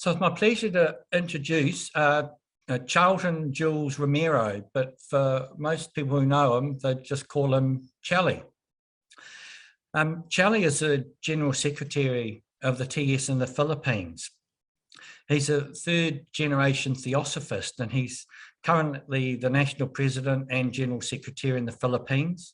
So it's my pleasure to introduce Charlton Jules Romero, but for most people who know him, they just call him Chally. Chally is the General Secretary of the TS in the Philippines. He's a third generation Theosophist, and he's currently the National President and General Secretary in the Philippines.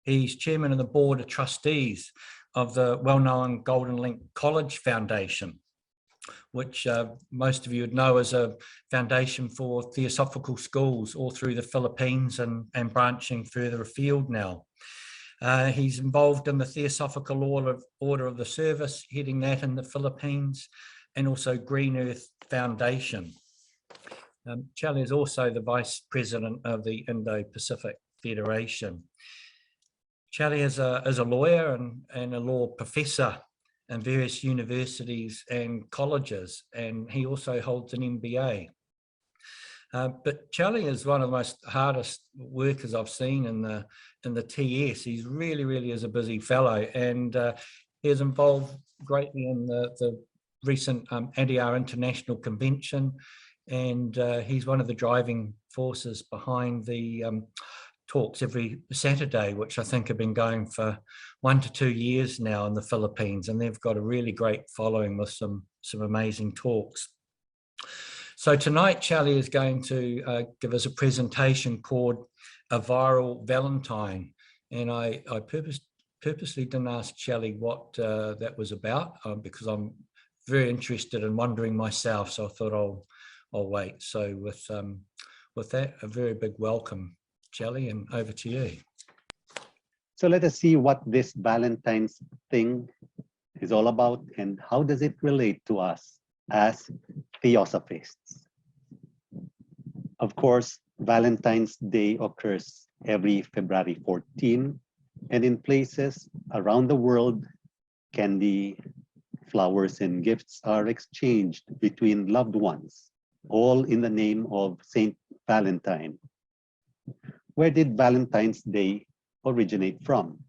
He's Chairman of the Board of Trustees of the well-known Golden Link College Foundation, which most of you would know is a foundation for theosophical schools all through the Philippines and branching further afield now. He's involved in the Theosophical Order of the Service, heading that in the Philippines, and also Green Earth Foundation. Chally is also the Vice President of the Indo-Pacific Federation. Chally is a lawyer and a law professor in various universities and colleges, and he also holds an MBA. But Chally is one of the most hardest workers I've seen in the TS. He's really is a busy fellow, and he is involved greatly in the recent ADR International Convention, and he's one of the driving forces behind the talks every Saturday, which I think have been going for 1 to 2 years now in the Philippines, and they've got a really great following with some amazing talks. So tonight, Chally is going to give us a presentation called A Viral Valentine, and I purposely didn't ask Chally what that was about because I'm very interested in wondering myself, so I thought I'll wait. So with that, a very big welcome, Chally, and over to you. So let us see what this Valentine's thing is all about and how does it relate to us as Theosophists. Of course, Valentine's Day occurs every February 14, and in places around the world, candy, flowers, and gifts are exchanged between loved ones, all in the name of Saint Valentine. Where did Valentine's Day originate from?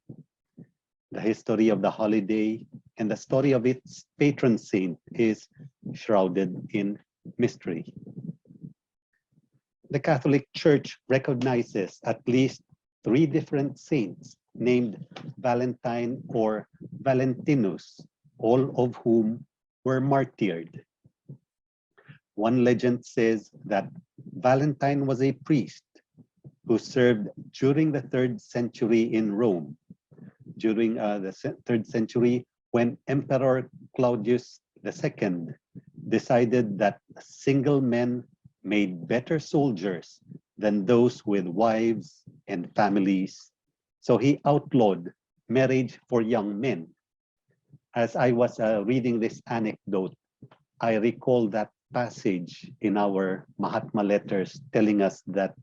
The history of the holiday and the story of its patron saint is shrouded in mystery. The Catholic Church recognizes at least 3 different saints named Valentine or Valentinus, all of whom were martyred. One legend says that Valentine was a priest who served during the 3rd century in Rome, during the 3rd century when Emperor Claudius II decided that single men made better soldiers than those with wives and families. So he outlawed marriage for young men. As I was reading this anecdote, I recall that passage in our Mahatma letters telling us that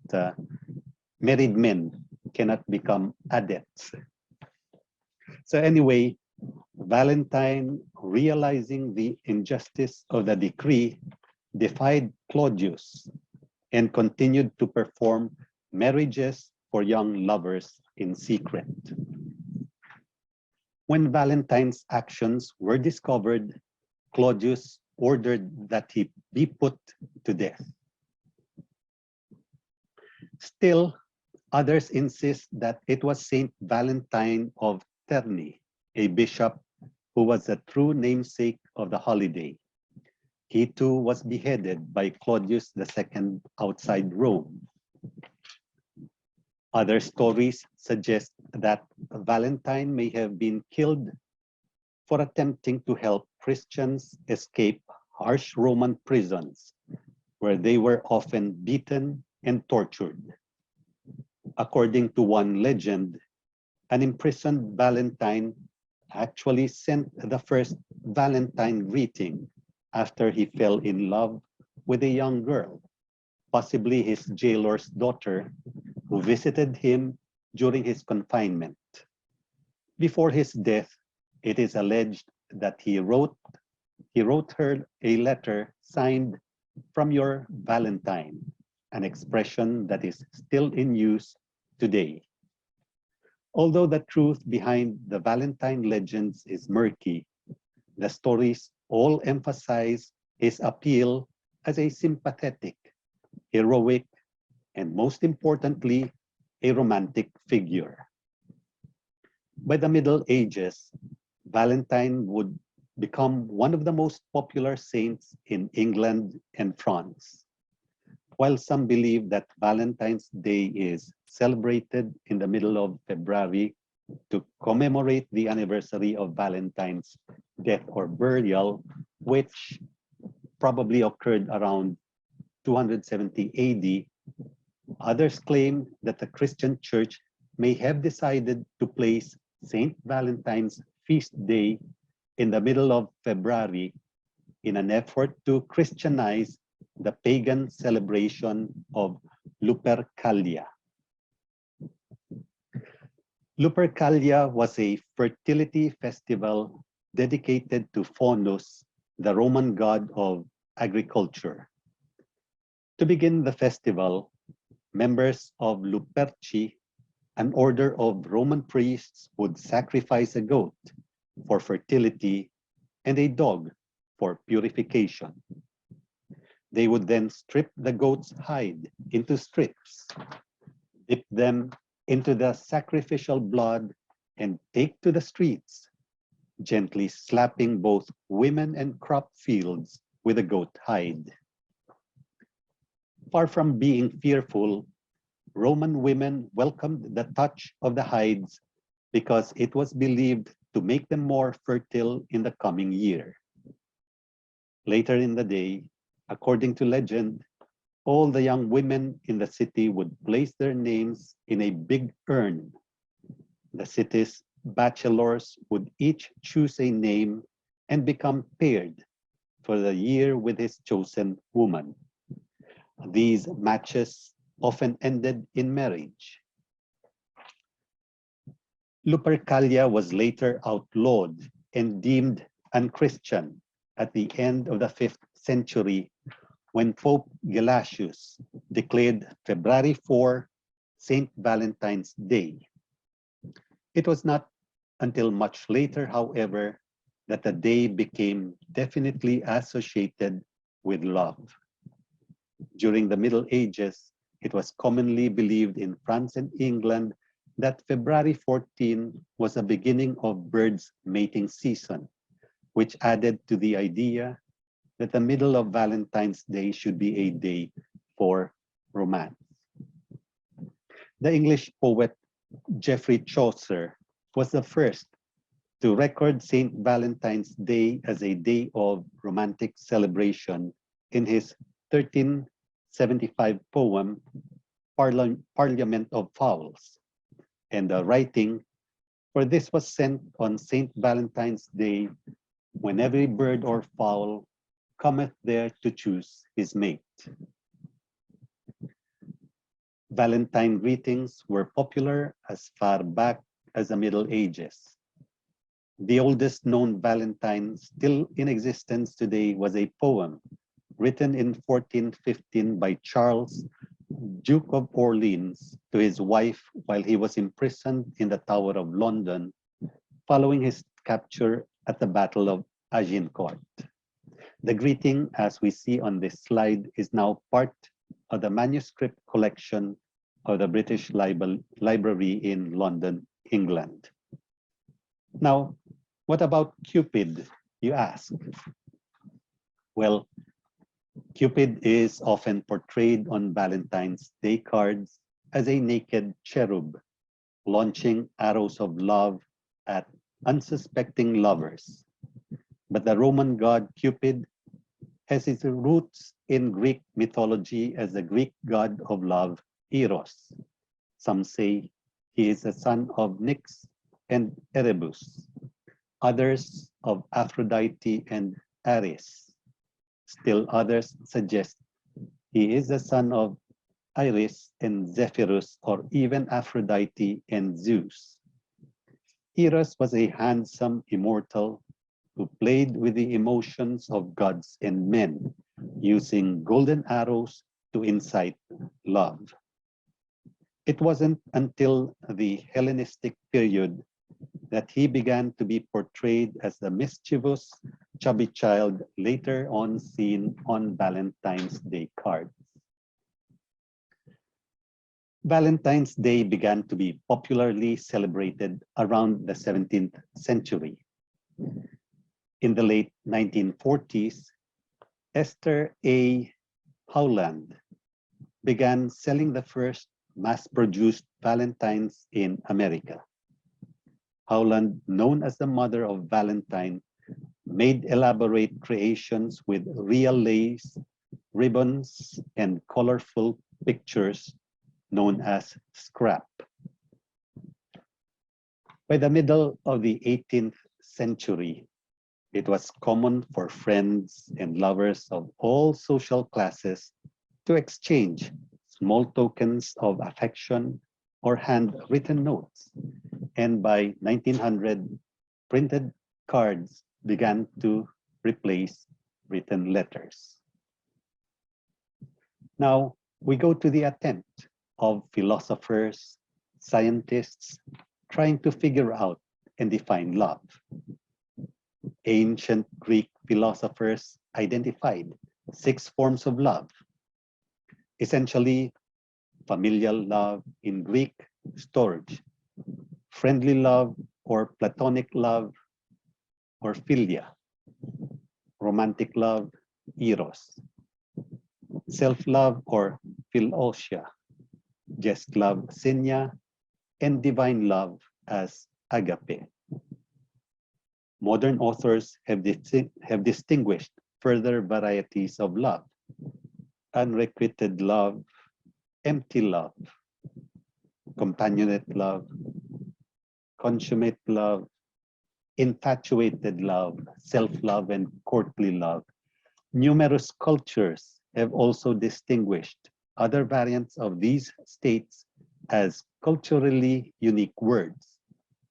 married men cannot become adepts. So anyway, Valentine, realizing the injustice of the decree, defied Claudius and continued to perform marriages for young lovers in secret. When Valentine's actions were discovered, Claudius ordered that he be put to death. Still, others insist that it was Saint Valentine of Terni, a bishop who was a true namesake of the holiday. He too was beheaded by Claudius II outside Rome. Other stories suggest that Valentine may have been killed for attempting to help Christians escape harsh Roman prisons, where they were often beaten and tortured. According to one legend, an imprisoned Valentine actually sent the first Valentine greeting after he fell in love with a young girl, possibly his jailer's daughter, who visited him during his confinement. Before his death, it is alleged that he wrote her a letter signed "From your Valentine," an expression that is still in use today. Although the truth behind the Valentine legends is murky, the stories all emphasize his appeal as a sympathetic, heroic, and most importantly, a romantic figure. By the Middle Ages, Valentine would become one of the most popular saints in England and France. While some believe that Valentine's Day is celebrated in the middle of February to commemorate the anniversary of Valentine's death or burial, which probably occurred around 270 AD, others claim that the Christian Church may have decided to place Saint Valentine's feast day in the middle of February in an effort to Christianize the pagan celebration of Lupercalia. Lupercalia was a fertility festival dedicated to Faunus, the Roman god of agriculture. To begin the festival, members of Luperci, an order of Roman priests, would sacrifice a goat for fertility and a dog for purification. They would then strip the goat's hide into strips, dip them into the sacrificial blood, and take to the streets, gently slapping both women and crop fields with the goat hide. Far from being fearful, Roman women welcomed the touch of the hides because it was believed to make them more fertile in the coming year. Later in the day, according to legend, all the young women in the city would place their names in a big urn. The city's bachelors would each choose a name and become paired for the year with his chosen woman. These matches often ended in marriage. Lupercalia was later outlawed and deemed unchristian at the end of the 5th century when Pope Gelasius declared February 4 Saint Valentine's Day. It was not until much later, however, that the day became definitely associated with love. During the Middle Ages, it was commonly believed in France and England that February 14 was the beginning of birds' mating season, which added to the idea that the middle of Valentine's Day should be a day for romance. The English poet Geoffrey Chaucer was the first to record Saint Valentine's Day as a day of romantic celebration in his 1375 poem, Parliament of Fowls, and the writing, "For this was sent on Saint Valentine's Day, when every bird or fowl cometh there to choose his mate." Valentine greetings were popular as far back as the Middle Ages. The oldest known Valentine still in existence today was a poem written in 1415 by Charles, Duke of Orleans, to his wife while he was imprisoned in the Tower of London following his capture at the Battle of Agincourt. The greeting, as we see on this slide, is now part of the manuscript collection of the British Library in London, England. Now, what about Cupid, you ask? Well, Cupid is often portrayed on Valentine's Day cards as a naked cherub, launching arrows of love at unsuspecting lovers. But the Roman god Cupid has its roots in Greek mythology as the Greek god of love, Eros. Some say he is the son of Nyx and Erebus, others of Aphrodite and Ares. Still others suggest he is the son of Iris and Zephyrus, or even Aphrodite and Zeus. Eros was a handsome immortal who played with the emotions of gods and men, using golden arrows to incite love. It wasn't until the Hellenistic period that he began to be portrayed as the mischievous chubby child later on seen on Valentine's Day cards. Valentine's Day began to be popularly celebrated around the 17th century. In the late 1940s, Esther A. Howland began selling the first mass-produced Valentines in America. Howland, known as the mother of Valentine, made elaborate creations with real lace, ribbons, and colorful pictures known as scrap. By the middle of the 18th century, it was common for friends and lovers of all social classes to exchange small tokens of affection or handwritten notes. And by 1900, printed cards began to replace written letters. Now we go to the attempt of philosophers, scientists, trying to figure out and define love. Ancient Greek philosophers identified 6 forms of love. Essentially, familial love, in Greek, storge, friendly love or platonic love, or philia, romantic love, eros, self-love or philosia, just love, xenia, and divine love as agape. Modern authors have distinguished further varieties of love: unrequited love, empty love, companionate love, consummate love, infatuated love, self-love, and courtly love. Numerous cultures have also distinguished other variants of these states as culturally unique words,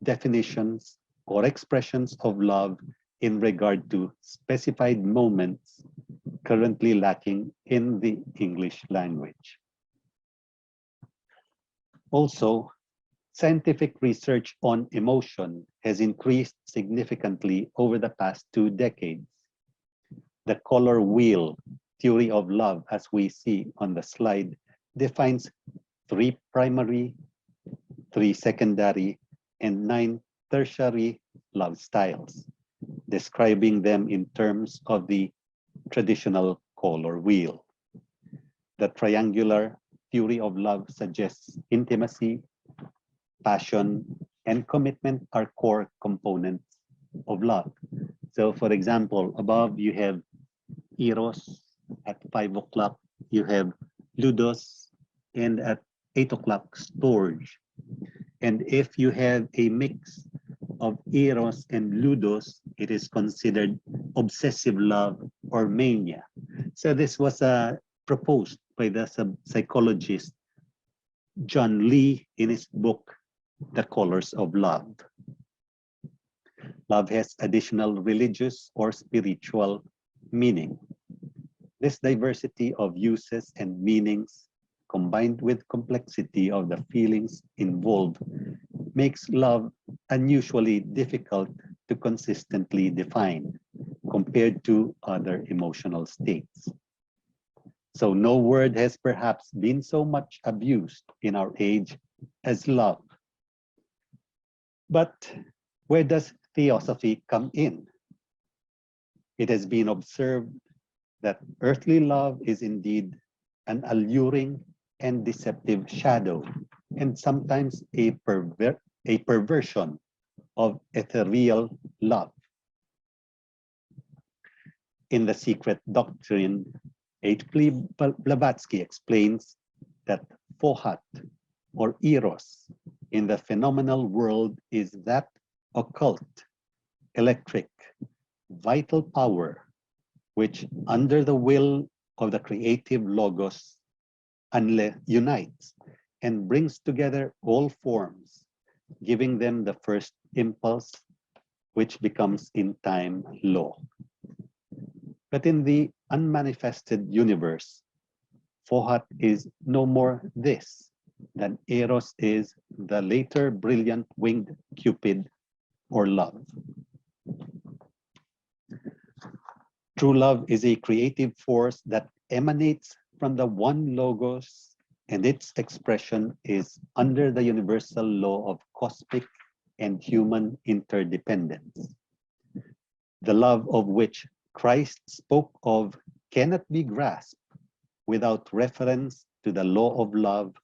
definitions, or expressions of love in regard to specified moments currently lacking in the English language. Also, scientific research on emotion has increased significantly over the past 2 decades. The color wheel theory of love, as we see on the slide, defines 3 primary, 3 secondary, and 9 tertiary love styles, describing them in terms of the traditional color wheel. The triangular theory of love suggests intimacy, passion, and commitment are core components of love. So for example, above you have eros, at 5 o'clock you have ludos, and at 8 o'clock storge. And if you have a mix of eros and ludos, it is considered obsessive love or mania. So this was proposed by the psychologist John Lee in his book, The Colors of Love. Love has additional religious or spiritual meaning. This diversity of uses and meanings, combined with complexity of the feelings involved, makes love unusually difficult to consistently define compared to other emotional states. So no word has perhaps been so much abused in our age as love. But where does theosophy come in? It has been observed that earthly love is indeed an alluring and deceptive shadow, and sometimes a perversion of ethereal love. In The Secret Doctrine, H.P. Blavatsky explains that Fohat, or eros, in the phenomenal world is that occult, electric, vital power which, under the will of the creative logos, unites and brings together all forms, giving them the first impulse, which becomes in time law. But in the unmanifested universe, Fohat is no more this than Eros is the later brilliant winged Cupid or love. True love is a creative force that emanates from the one logos, and its expression is under the universal law of cosmic and human interdependence. The love of which Christ spoke of cannot be grasped without reference to the law of love,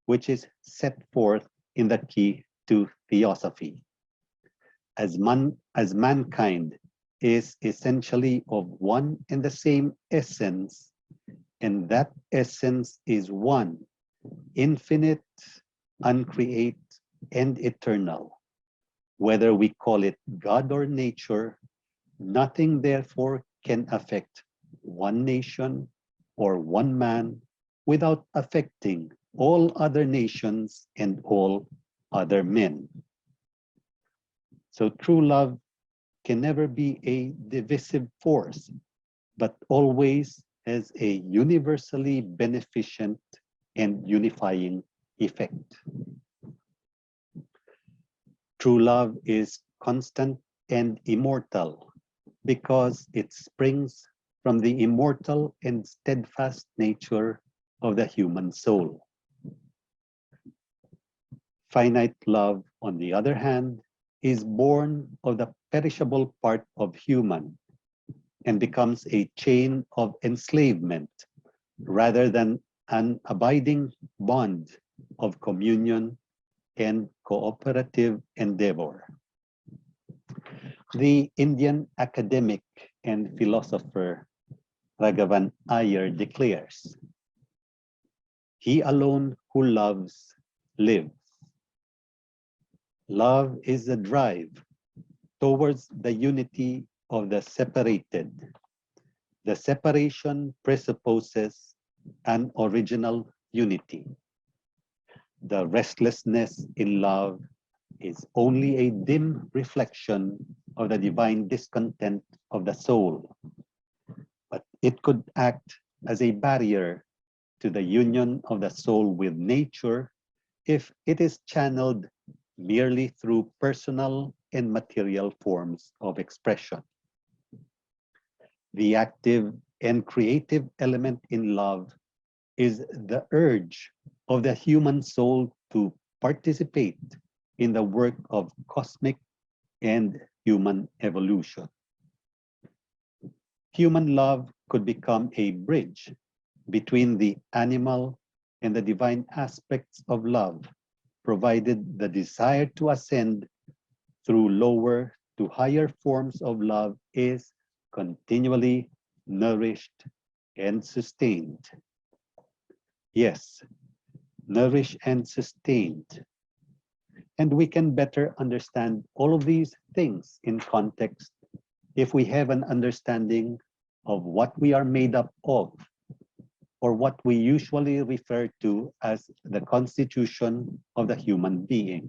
which is set forth in the key to Theosophy. As mankind is essentially of one and the same essence, and that essence is one, infinite, uncreate, and eternal. Whether we call it God or nature, nothing therefore can affect one nation or one man without affecting all other nations and all other men. So true love can never be a divisive force, but always has a universally beneficent and unifying effect. True love is constant and immortal because it springs from the immortal and steadfast nature of the human soul. Finite love, on the other hand, is born of the perishable part of human and becomes a chain of enslavement rather than an abiding bond of communion and cooperative endeavor. The Indian academic and philosopher Raghavan Iyer declares, "He alone who loves lives." Love is the drive towards the unity of the separated. The separation presupposes an original unity. The restlessness in love is only a dim reflection of the divine discontent of the soul, but it could act as a barrier to the union of the soul with nature if it is channeled merely through personal and material forms of expression. The active and creative element in love is the urge of the human soul to participate in the work of cosmic and human evolution. Human love could become a bridge between the animal and the divine aspects of love, provided the desire to ascend through lower to higher forms of love is continually nourished and sustained. Yes, nourished and sustained. And we can better understand all of these things in context if we have an understanding of what we are made up of, or what we usually refer to as the constitution of the human being.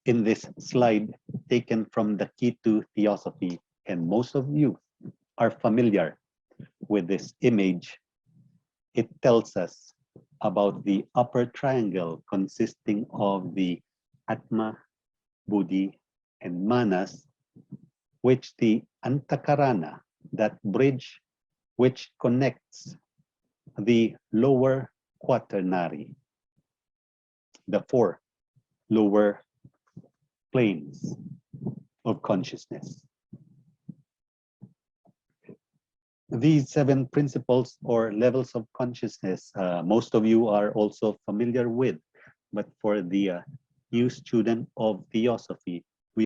In this slide taken from the Key to Theosophy, and most of you are familiar with this image, it tells us about the upper triangle consisting of the Atma, Buddhi, and Manas, which the Antakarana, that bridge which connects the lower quaternary, the four lower planes of consciousness. These 7 principles or levels of consciousness, most of you are also familiar with, but for the new student of Theosophy,